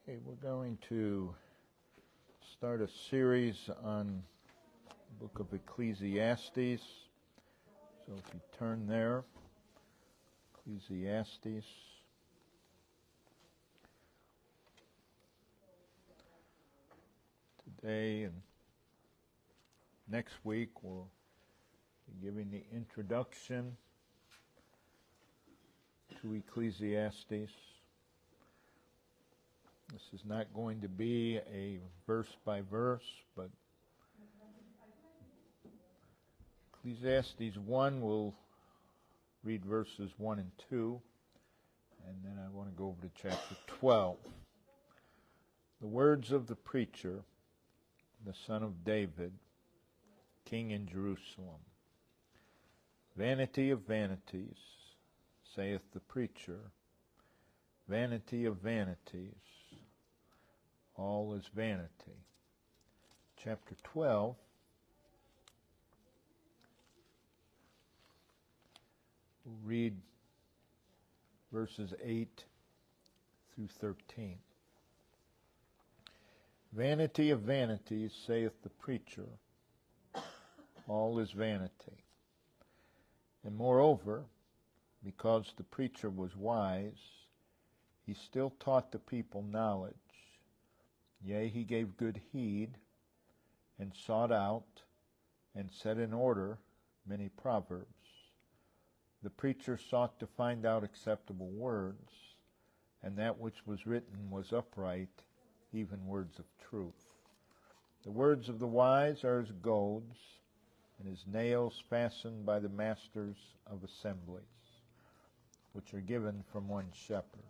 Okay, we're going to start a series on the book of Ecclesiastes. So if you turn there, Ecclesiastes. Today and next week we'll be giving the introduction to Ecclesiastes. This is not going to be a verse by verse, but Ecclesiastes 1 we'll read verses 1 and 2, and then I want to go over to chapter 12. The words of the preacher, the son of David, king in Jerusalem. Vanity of vanities, saith the preacher, vanity of vanities, all is vanity. Chapter 12, we'll read verses 8 through 13. Vanity of vanities, saith the preacher, all is vanity. And moreover, because the preacher was wise, he still taught the people knowledge. Yea, he gave good heed, and sought out, and set in order many proverbs. The preacher sought to find out acceptable words, and that which was written was upright, even words of truth. The words of the wise are as golds, and as nails fastened by the masters of assemblies, which are given from one shepherd.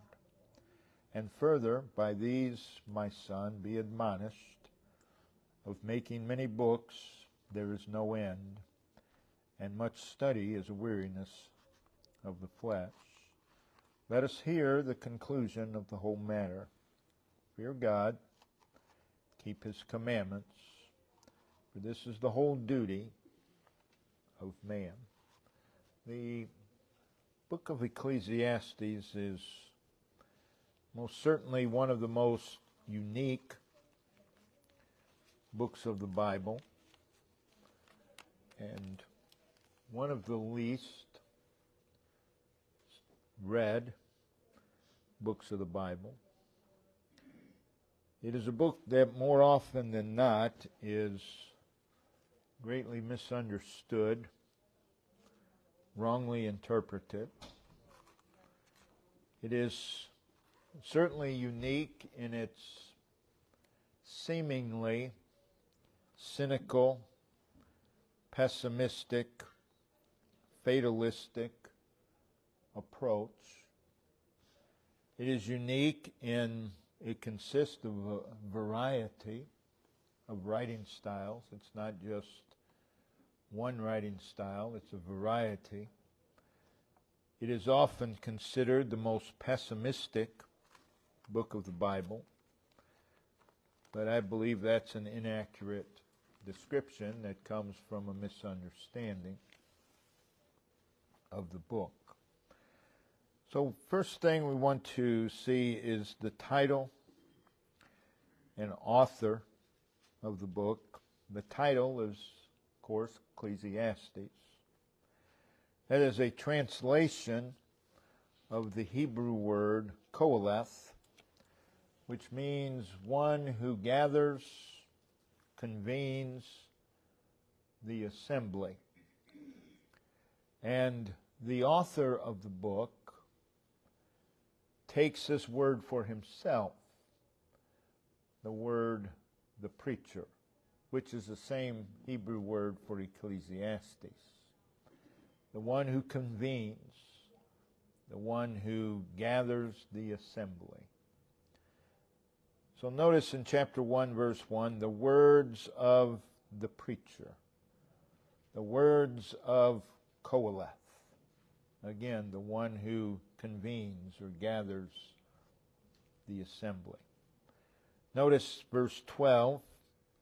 And further, by these, my son, be admonished, of making many books there is no end, and much study is a weariness of the flesh. Let us hear the conclusion of the whole matter. Fear God, keep his commandments, for this is the whole duty of man. The book of Ecclesiastes is most certainly one of the most unique books of the Bible, and one of the least read books of the Bible. It is a book that more often than not is greatly misunderstood, wrongly interpreted. It is certainly unique in its seemingly cynical, pessimistic, fatalistic approach. It is unique in it consists of a variety of writing styles. It's not just one writing style, it's a variety. It is often considered the most pessimistic book of the Bible, but I believe that's an inaccurate description that comes from a misunderstanding of the book. So first thing we want to see is the title and author of the book. The title is, of course, Ecclesiastes. That is a translation of the Hebrew word koheleth, which means one who gathers, convenes the assembly. And the author of the book takes this word for himself, the word the preacher, which is the same Hebrew word for Ecclesiastes. The one who convenes, the one who gathers the assembly. So notice in chapter 1, verse 1, the words of the preacher, the words of koheleth. Again, the one who convenes or gathers the assembly. Notice verse 12,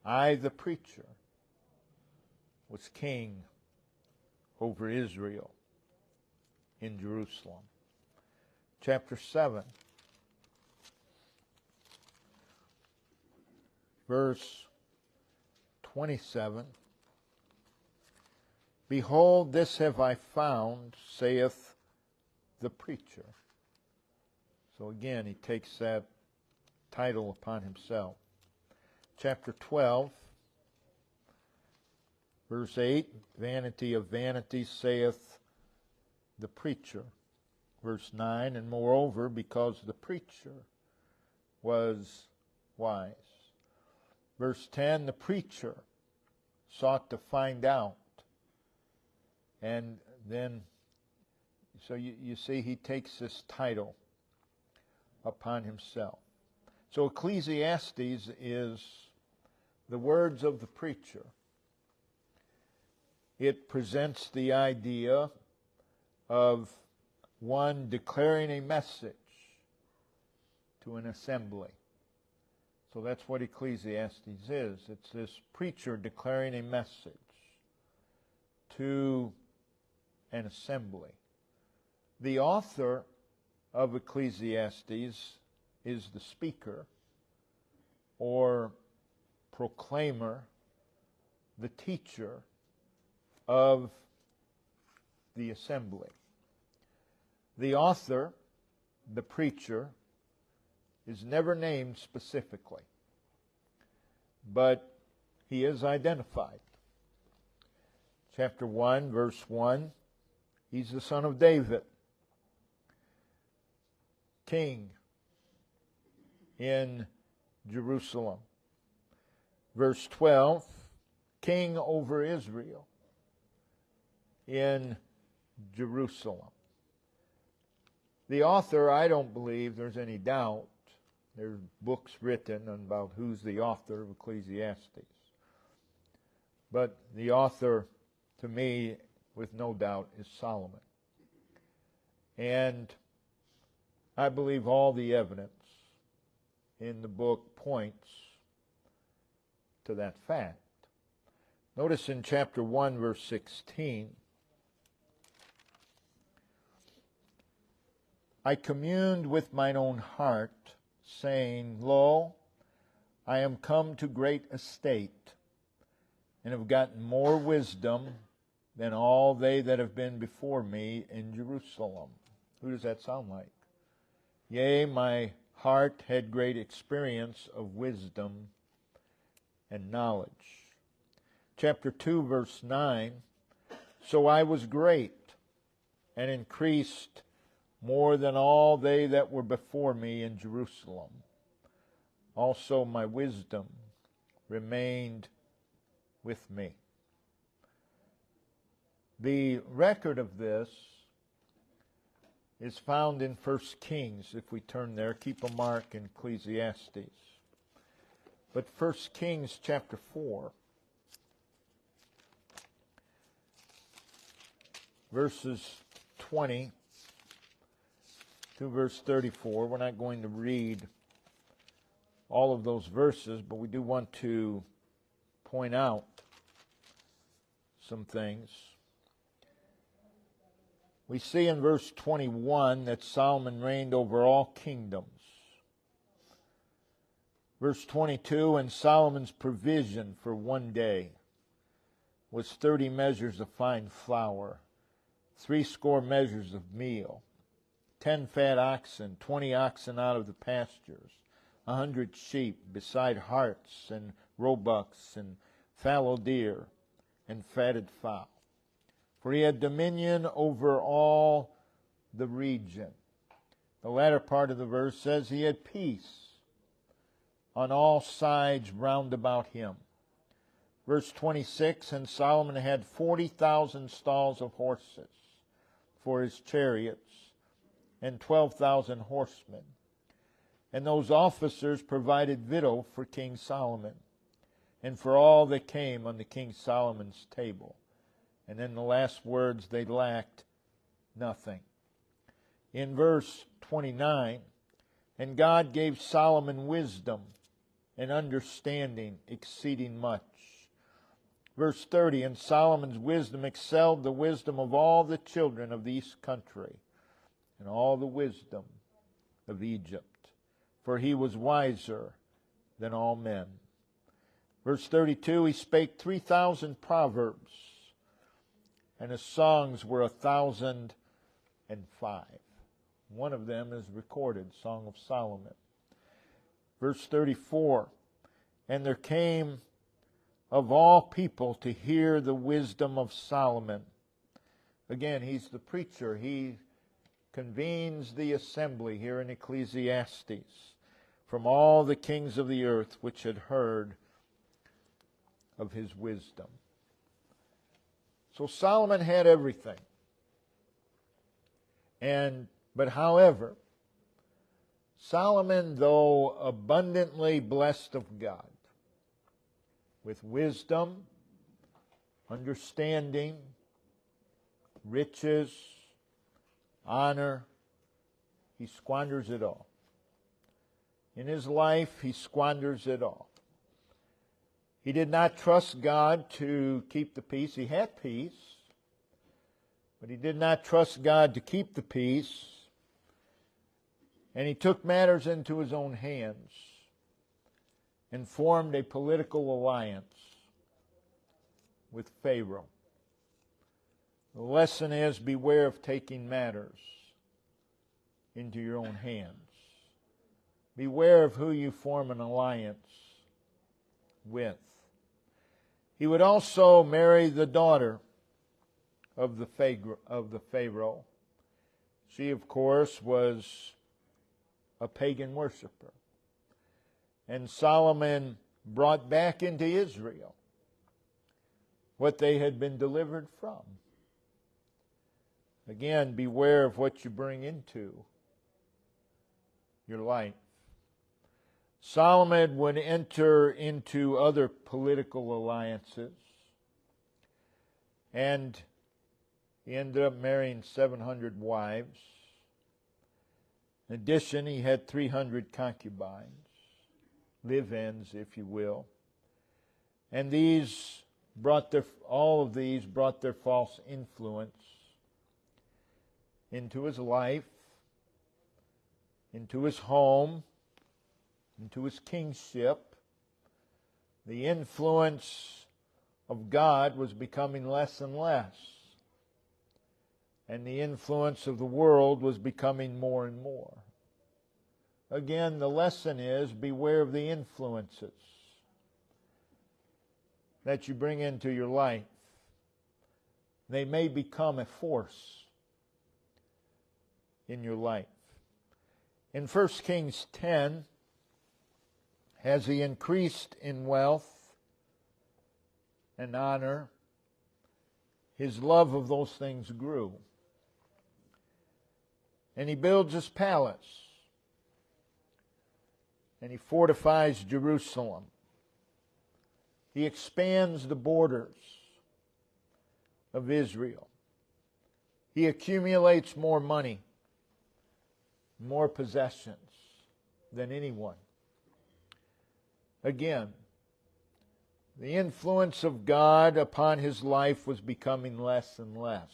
I, the preacher, was king over Israel in Jerusalem. Chapter 7, verse 27. Behold, this have I found, saith the preacher. So again, he takes that title upon himself. Chapter 12, verse 8, vanity of vanities, saith the preacher. Verse 9, and moreover, because the preacher was wise. Verse 10, the preacher sought to find out. And then, so you see, he takes this title upon himself. So Ecclesiastes is the words of the preacher. It presents the idea of one declaring a message to an assembly. So that's what Ecclesiastes is. It's this preacher declaring a message to an assembly. The author of Ecclesiastes is the speaker or proclaimer, the teacher of the assembly. The author, the preacher, is never named specifically, but he is identified. Chapter 1, verse 1, he's the son of David, king in Jerusalem. Verse 12, king over Israel in Jerusalem. The author, I don't believe there's any doubt. There's books written about who's the author of Ecclesiastes. But the author, to me, with no doubt, is Solomon. And I believe all the evidence in the book points to that fact. Notice in chapter 1, verse 16, I communed with mine own heart, saying, Lo, I am come to great estate, and have gotten more wisdom than all they that have been before me in Jerusalem. Who does that sound like? Yea, my heart had great experience of wisdom and knowledge. Chapter 2, verse 9, so I was great, and increased more than all they that were before me in Jerusalem. Also my wisdom remained with me. The record of this is found in 1 Kings. If we turn there, keep a mark in Ecclesiastes. But 1 Kings chapter 4, verses 20 to verse 34. We're not going to read all of those verses, but we do want to point out some things. We see in verse 21 that Solomon reigned over all kingdoms. Verse 22, and Solomon's provision for one day was 30 measures of fine flour, 80 measures of meal, 10 fat oxen, 20 oxen out of the pastures, 100 sheep, beside harts and roebucks and fallow deer and fatted fowl. For he had dominion over all the region. The latter part of the verse says he had peace on all sides round about him. Verse 26, and Solomon had 40,000 stalls of horses for his chariots, and 12,000 horsemen. And those officers provided victual for King Solomon, and for all that came on the King Solomon's table. And in the last words, they lacked nothing. In verse 29, and God gave Solomon wisdom and understanding exceeding much. Verse 30, and Solomon's wisdom excelled the wisdom of all the children of the east country, and all the wisdom of Egypt, for he was wiser than all men. Verse 32, he spake 3,000 proverbs, and his songs were 1,005. One of them is recorded, Song of Solomon. Verse 34, and there came of all people to hear the wisdom of Solomon. Again, he's the preacher. He convenes the assembly here in Ecclesiastes from all the kings of the earth which had heard of his wisdom. So Solomon had everything. But however, Solomon, though abundantly blessed of God, with wisdom, understanding, riches, honor, he squanders it all. In his life, he squanders it all. He did not trust God to keep the peace. He had peace, but he did not trust God to keep the peace. And he took matters into his own hands and formed a political alliance with Pharaoh. The lesson is, beware of taking matters into your own hands. Beware of who you form an alliance with. He would also marry the daughter of the Pharaoh. She, of course, was a pagan worshiper. And Solomon brought back into Israel what they had been delivered from. Again, beware of what you bring into your life. Solomon would enter into other political alliances, and he ended up marrying 700 wives. In addition, he had 300 concubines, live-ins, if you will. And all of these brought their false influence into his life, into his home, into his kingship. The influence of God was becoming less and less, and the influence of the world was becoming more and more. Again, the lesson is, beware of the influences that you bring into your life. They may become a force in your life. In 1 Kings 10, as he increased in wealth and honor, his love of those things grew. And he builds his palace. And he fortifies Jerusalem. He expands the borders of Israel. He accumulates more money, more possessions than anyone. Again, the influence of God upon his life was becoming less and less.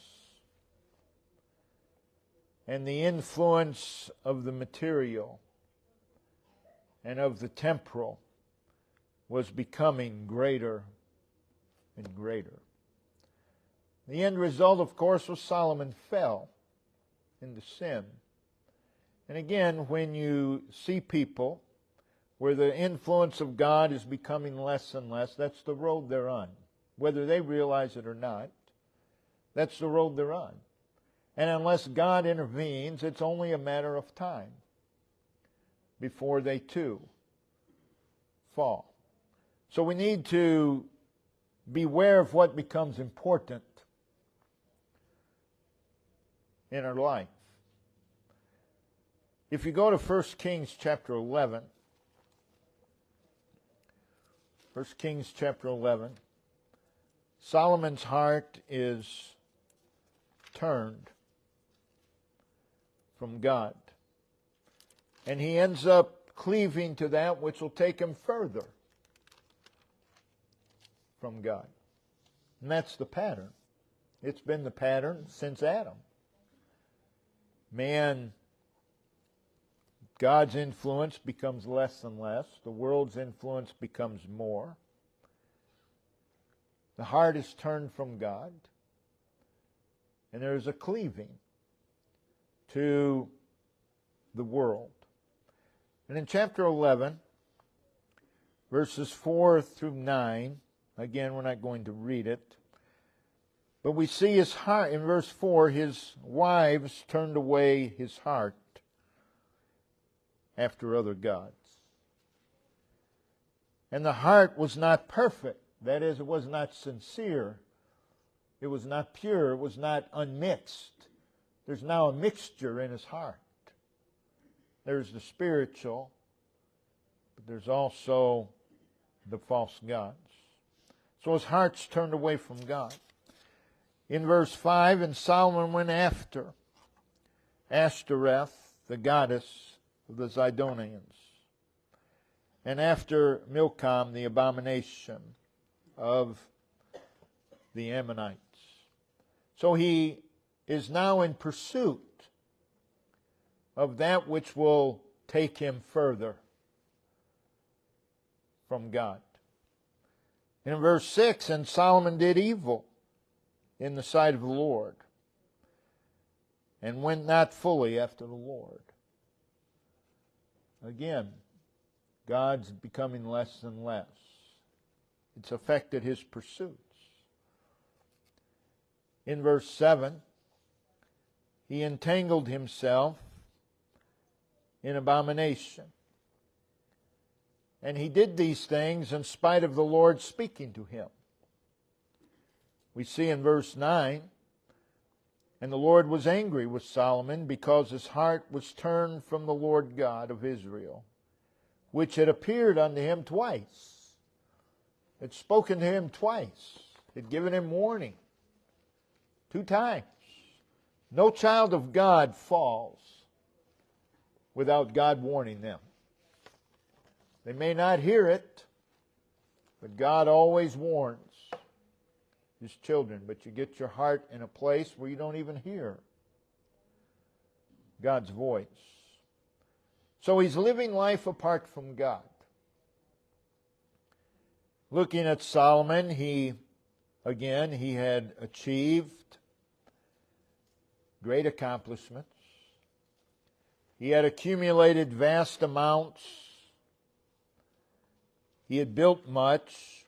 And the influence of the material and of the temporal was becoming greater and greater. The end result, of course, was Solomon fell into sin. And again, when you see people where the influence of God is becoming less and less, that's the road they're on. Whether they realize it or not, that's the road they're on. And unless God intervenes, it's only a matter of time before they too fall. So we need to beware of what becomes important in our life. If you go to 1 Kings chapter 11, 1 Kings chapter 11, Solomon's heart is turned from God. And he ends up cleaving to that which will take him further from God. And that's the pattern. It's been the pattern since Adam. Man, God's influence becomes less and less. The world's influence becomes more. The heart is turned from God, and there is a cleaving to the world. And in chapter 11, verses 4 through 9, again, we're not going to read it, but we see his heart, in verse 4, his wives turned away his heart after other gods. And the heart was not perfect. That is, it was not sincere. It was not pure. It was not unmixed. There's now a mixture in his heart. There's the spiritual, but there's also the false gods. So his heart's turned away from God. In verse 5, and Solomon went after Ashtoreth, the goddess of the Zidonians, and after Milcom, the abomination of the Ammonites. So he is now in pursuit of that which will take him further from God. In verse 6, and Solomon did evil in the sight of the Lord, and went not fully after the Lord. Again, God's becoming less and less. It's affected his pursuits. In verse 7, he entangled himself in abomination. And he did these things in spite of the Lord speaking to him. We see in verse 9, and the Lord was angry with Solomon because his heart was turned from the Lord God of Israel, which had appeared unto him twice. Had spoken to him twice. Had given him warning 2 times. No child of God falls without God warning them. They may not hear it, but God always warns his children. But you get your heart in a place where you don't even hear God's voice. So he's living life apart from God. Looking at Solomon, he had achieved great accomplishments. He had accumulated vast amounts. He had built much,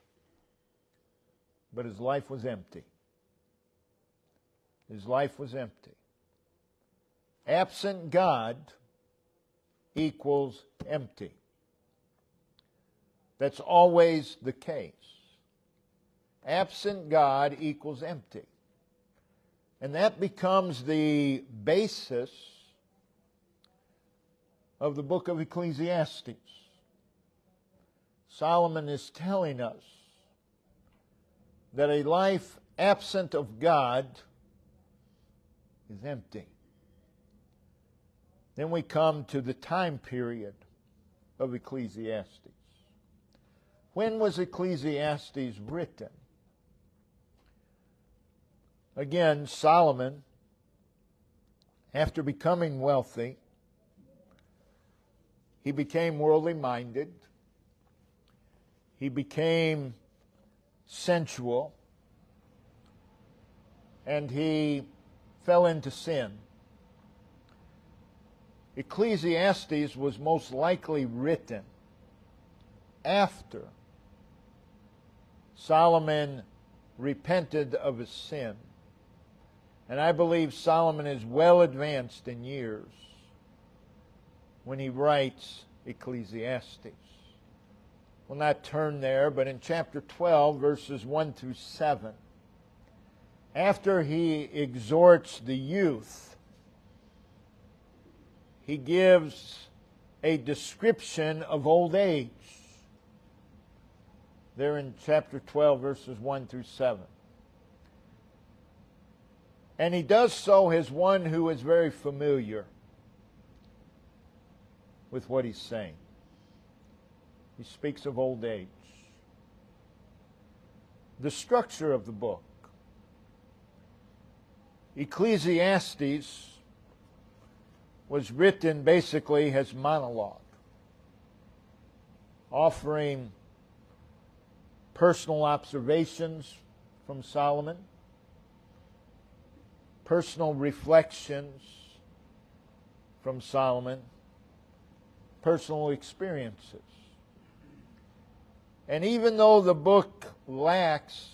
but his life was empty. His life was empty. Absent God equals empty. That's always the case. Absent God equals empty. And that becomes the basis of the book of Ecclesiastes. Solomon is telling us that a life absent of God is empty. Then we come to the time period of Ecclesiastes. When was Ecclesiastes written? Again, Solomon, after becoming wealthy, he became worldly minded. He became sensual. And he fell into sin. Ecclesiastes was most likely written after Solomon repented of his sin. And I believe Solomon is well advanced in years when he writes Ecclesiastes. We'll not turn there, but in chapter 12, verses 1 through 7, after he exhorts the youth, he gives a description of old age. There in chapter 12, verses 1 through 7. And he does so as one who is very familiar with what he's saying. He speaks of old age. The structure of the book. Ecclesiastes was written basically as monologue, offering personal observations from Solomon, personal reflections from Solomon, personal experiences. And even though the book lacks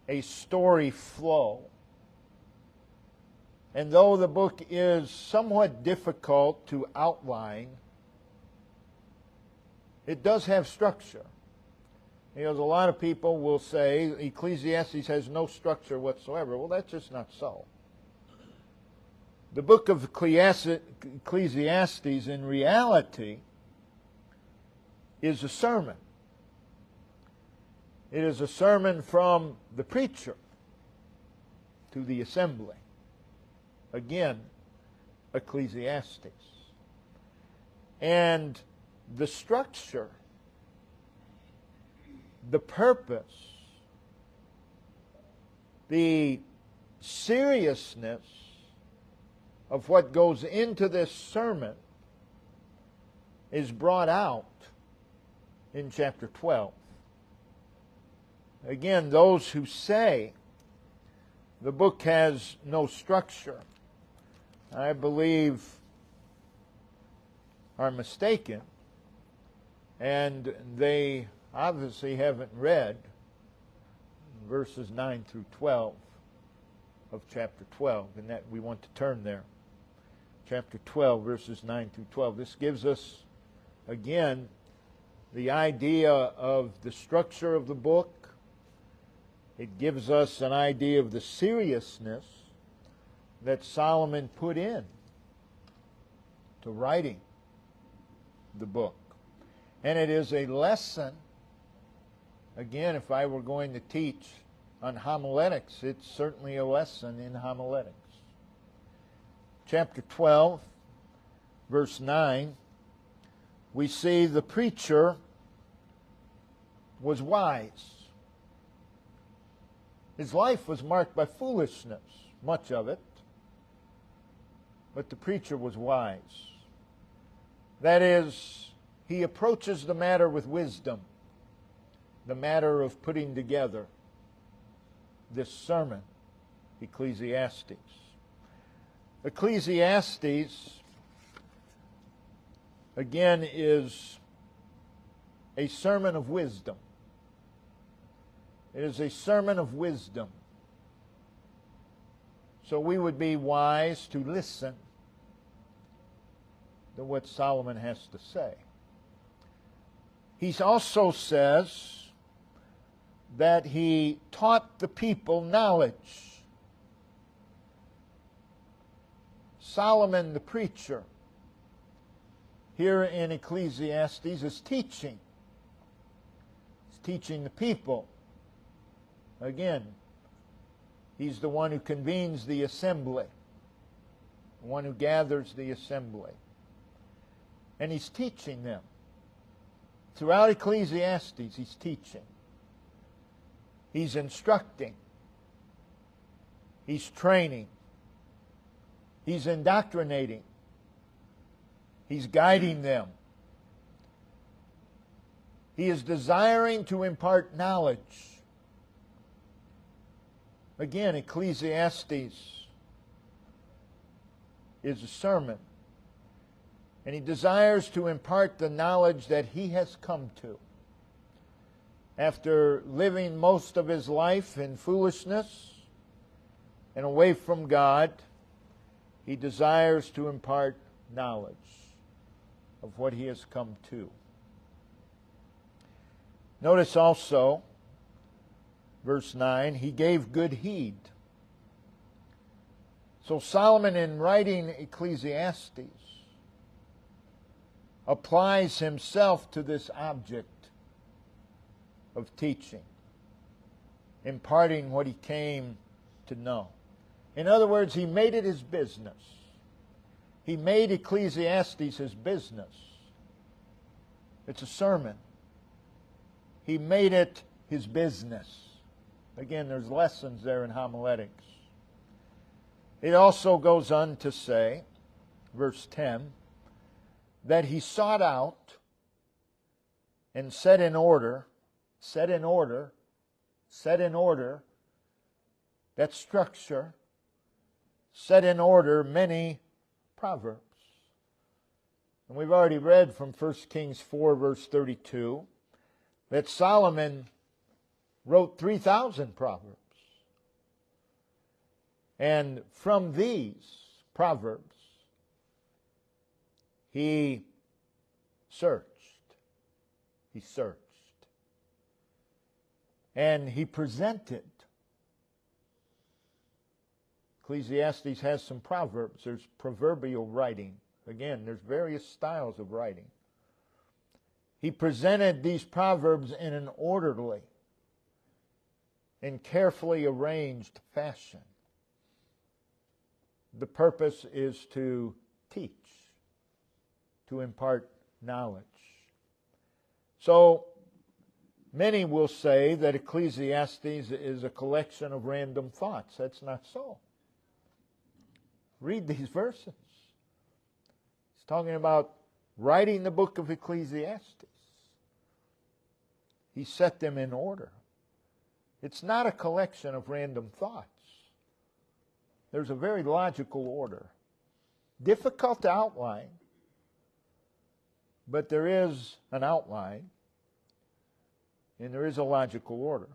a story flow, and though the book is somewhat difficult to outline, it does have structure. You know, a lot of people will say Ecclesiastes has no structure whatsoever. Well, that's just not so. The book of Ecclesiastes in reality is a sermon. It is a sermon from the preacher to the assembly. Again, Ecclesiastes. And the structure, the purpose, the seriousness of what goes into this sermon is brought out in chapter 12. Again, those who say the book has no structure, I believe, are mistaken, and they obviously haven't read verses 9 through 12 of chapter 12, and that we want to turn there. Chapter 12, verses 9 through 12. This gives us, again, the idea of the structure of the book. It gives us an idea of the seriousness that Solomon put in to writing the book. And it is a lesson, again, if I were going to teach on homiletics, it's certainly a lesson in homiletics. Chapter 12, verse 9, we see the preacher was wise. His life was marked by foolishness, much of it, but the preacher was wise. That is, he approaches the matter with wisdom, the matter of putting together this sermon, Ecclesiastes. Ecclesiastes, again, is a sermon of wisdom. It is a sermon of wisdom. So we would be wise to listen to what Solomon has to say. He also says that he taught the people knowledge. Solomon the preacher here in Ecclesiastes is teaching. He's teaching the people. Again, he's the one who convenes the assembly, the one who gathers the assembly. And he's teaching them. Throughout Ecclesiastes, he's teaching. He's instructing. He's training. He's indoctrinating. He's guiding them. He is desiring to impart knowledge. Again, Ecclesiastes is a sermon. And he desires to impart the knowledge that he has come to. After living most of his life in foolishness and away from God, he desires to impart knowledge of what he has come to. Notice also, verse 9, he gave good heed. So Solomon, in writing Ecclesiastes, applies himself to this object of teaching, imparting what he came to know. In other words, he made it his business. He made Ecclesiastes his business. It's a sermon. He made it his business. Again, there's lessons there in homiletics. It also goes on to say, verse 10, that he sought out and set in order set in order, that structure, set in order many proverbs. And we've already read from 1 Kings 4, verse 32, that Solomon wrote 3,000 proverbs. And from these proverbs, he searched. And he presented. Ecclesiastes has some proverbs. There's proverbial writing. Again, there's various styles of writing. He presented these proverbs in an orderly and carefully arranged fashion. The purpose is to teach, to impart knowledge. So, many will say that Ecclesiastes is a collection of random thoughts. That's not so. Read these verses. He's talking about writing the book of Ecclesiastes. He set them in order. It's not a collection of random thoughts. There's a very logical order. Difficult to outline, but there is an outline, and there is a logical order.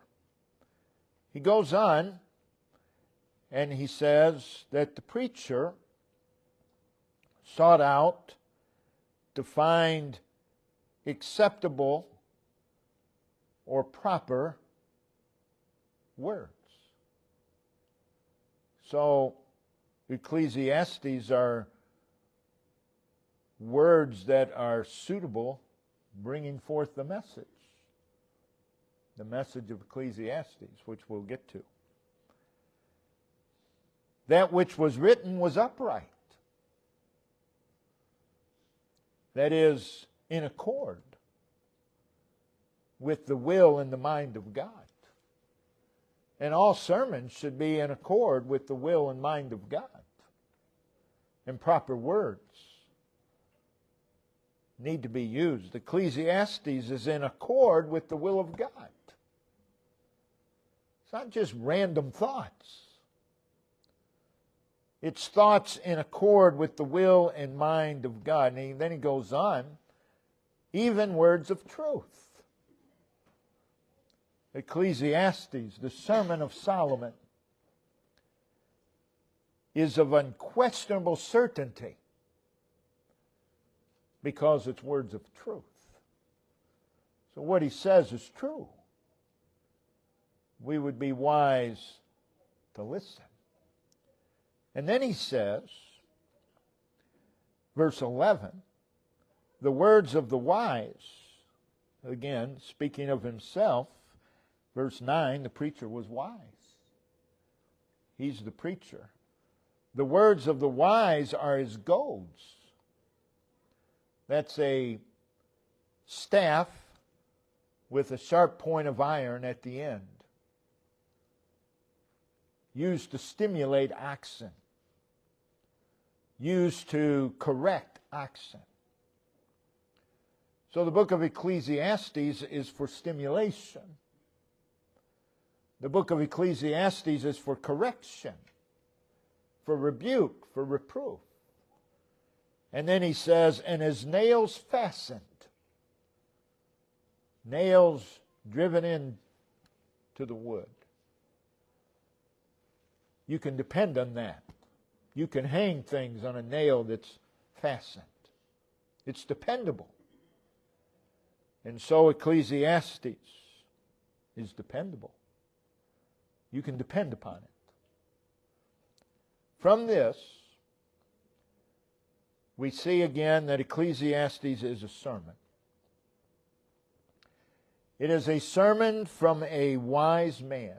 He goes on, and he says that the preacher sought out to find acceptable or proper words. So, Ecclesiastes are words that are suitable, bringing forth the message of Ecclesiastes, which we'll get to. That which was written was upright. That is, in accord with the will and the mind of God. And all sermons should be in accord with the will and mind of God. And proper words need to be used. Ecclesiastes is in accord with the will of God. It's not just random thoughts. It's thoughts in accord with the will and mind of God. And then he goes on, even words of truth. Ecclesiastes, the Sermon of Solomon, is of unquestionable certainty because it's words of truth. So what he says is true. We would be wise to listen. And then he says, verse 11, the words of the wise, again, speaking of himself, verse 9, the preacher was wise. He's the preacher. The words of the wise are as goads. That's a staff with a sharp point of iron at the end, used to stimulate oxen, used to correct oxen. So the book of Ecclesiastes is for stimulation. The book of Ecclesiastes is for correction, for rebuke, for reproof. And then he says, and as nails fastened, nails driven in to the wood. You can depend on that. You can hang things on a nail that's fastened. It's dependable. And so Ecclesiastes is dependable. You can depend upon it. From this, we see again that Ecclesiastes is a sermon. It is a sermon from a wise man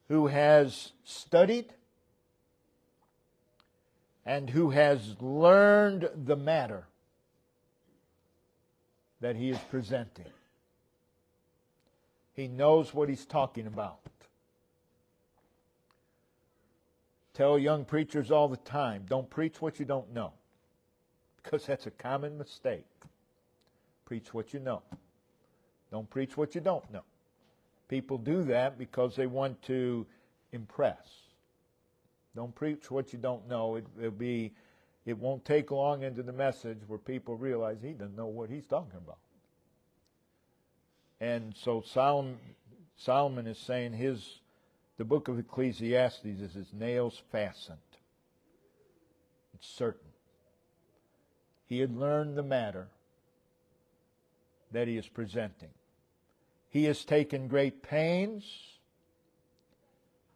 who has studied and who has learned the matter that he is presenting. He knows what he's talking about. Tell young preachers all the time, don't preach what you don't know, because that's a common mistake. Preach what you know. Don't preach what you don't know. People do that because they want to impress. Don't preach what you don't know. It won't take long into the message where people realize he doesn't know what he's talking about. And so Solomon is saying the book of Ecclesiastes is his nails fastened. It's certain. He had learned the matter that he is presenting. He has taken great pains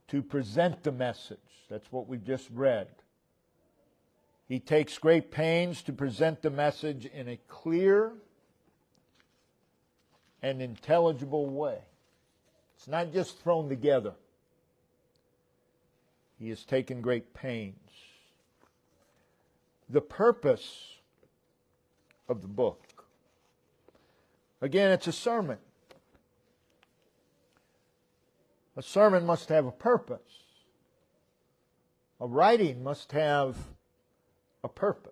to present the message. That's what we've just read. He takes great pains to present the message in a clear and intelligible way. It's not just thrown together. He has taken great pains. The purpose of the book. Again, it's a sermon. A sermon must have a purpose. A writing must have a purpose.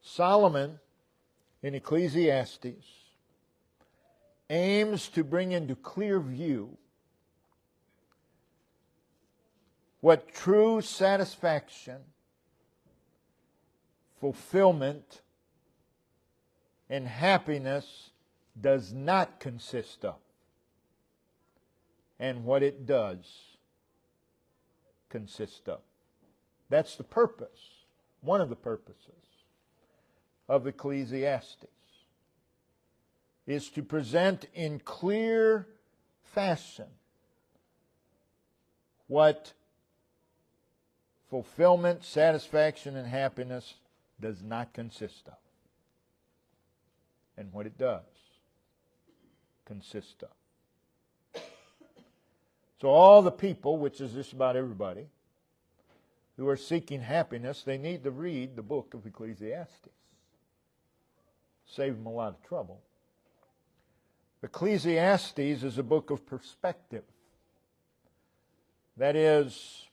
Solomon, in Ecclesiastes, aims to bring into clear view what true satisfaction, fulfillment, and happiness does not consist of, and what it does consist of. That's the purpose, one of the purposes of Ecclesiastes, is to present in clear fashion what fulfillment, satisfaction, and happiness does not consist of, and what it does consist of. So all the people, which is just about everybody, who are seeking happiness, they need to read the book of Ecclesiastes. Save them a lot of trouble. Ecclesiastes is a book of perspective. That is,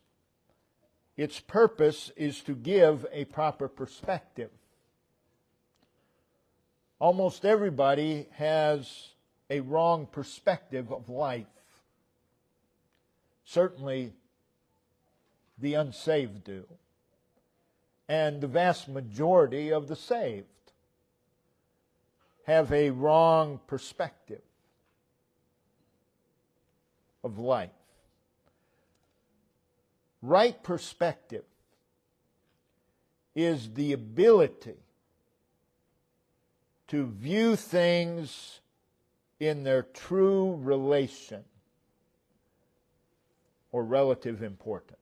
its purpose is to give a proper perspective. Almost everybody has a wrong perspective of life. Certainly, the unsaved do. And the vast majority of the saved have a wrong perspective of life. Right perspective is the ability to view things in their true relation or relative importance.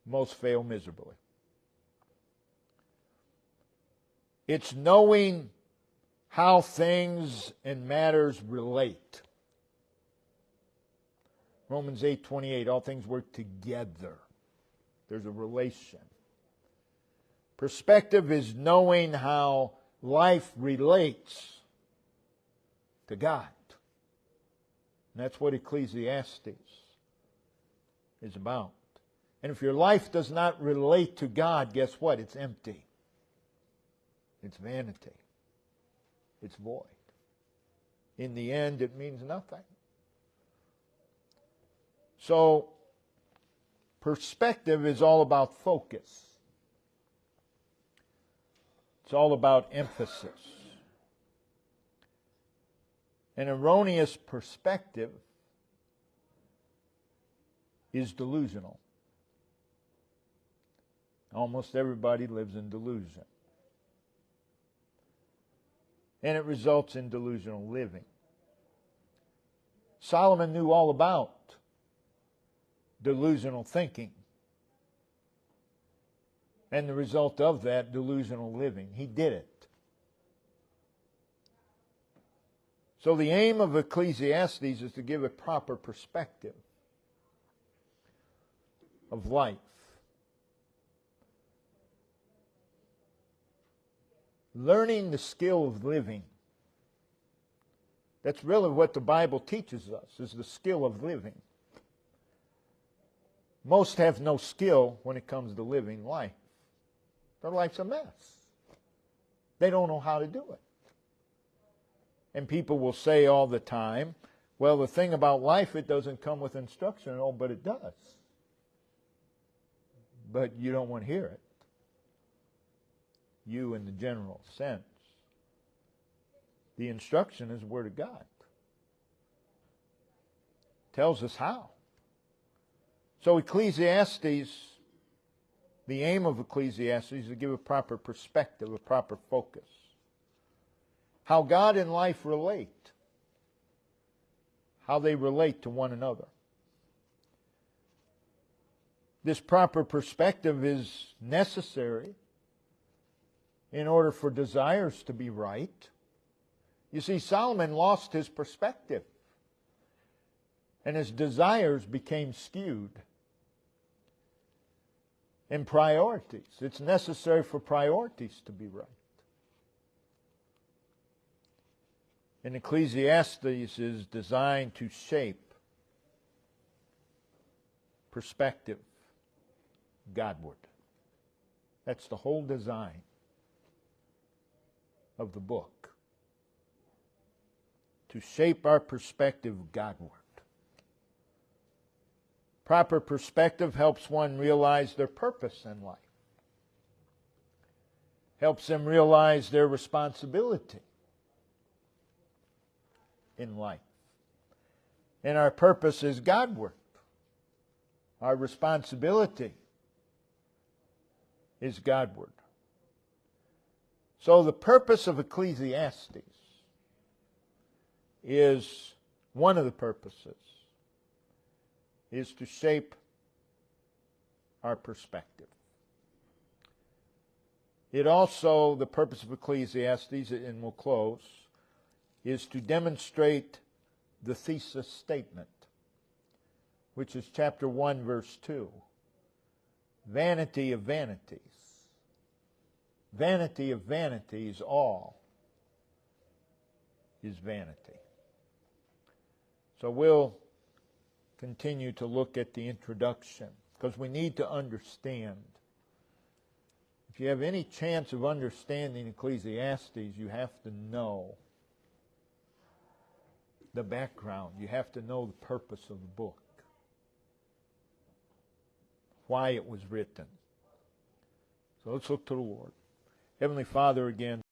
Most fail miserably. It's knowing how things and matters relate. Romans 8:28, all things work together. There's a relation. Perspective is knowing how life relates to God. And that's what Ecclesiastes is about. And if your life does not relate to God, guess what? It's empty. It's vanity. It's void. In the end, it means nothing. So, perspective is all about focus. It's all about emphasis. An erroneous perspective is delusional. Almost everybody lives in delusion. And it results in delusional living. Solomon knew all about delusional thinking. And the result of that, delusional living. He did it. So the aim of Ecclesiastes is to give a proper perspective of life. Learning the skill of living. That's really what the Bible teaches us, is the skill of living. Most have no skill when it comes to living life. Their life's a mess. They don't know how to do it. And people will say all the time, well, the thing about life, it doesn't come with instruction. Oh, but it does. But you don't want to hear it. You in the general sense. The instruction is the Word of God. Tells us how. So Ecclesiastes, the aim of Ecclesiastes is to give a proper perspective, a proper focus. How God and life relate. How they relate to one another. This proper perspective is necessary in order for desires to be right. You see, Solomon lost his perspective, and his desires became skewed. And priorities. It's necessary for priorities to be right. And Ecclesiastes is designed to shape perspective Godward. That's the whole design of the book. To shape our perspective Godward. Proper perspective helps one realize their purpose in life. Helps them realize their responsibility in life. And our purpose is Godward. Our responsibility is Godward. So the purpose of Ecclesiastes is, one of the purposes, is to shape our perspective. It also, the purpose of Ecclesiastes, and we'll close, is to demonstrate the thesis statement, which is chapter 1, verse 2. Vanity of vanities. Vanity of vanities, all is vanity. So we'll continue to look at the introduction, because we need to understand. If you have any chance of understanding Ecclesiastes, you have to know the background. You have to know the purpose of the book. Why it was written. So let's look to the Lord. Heavenly Father, again,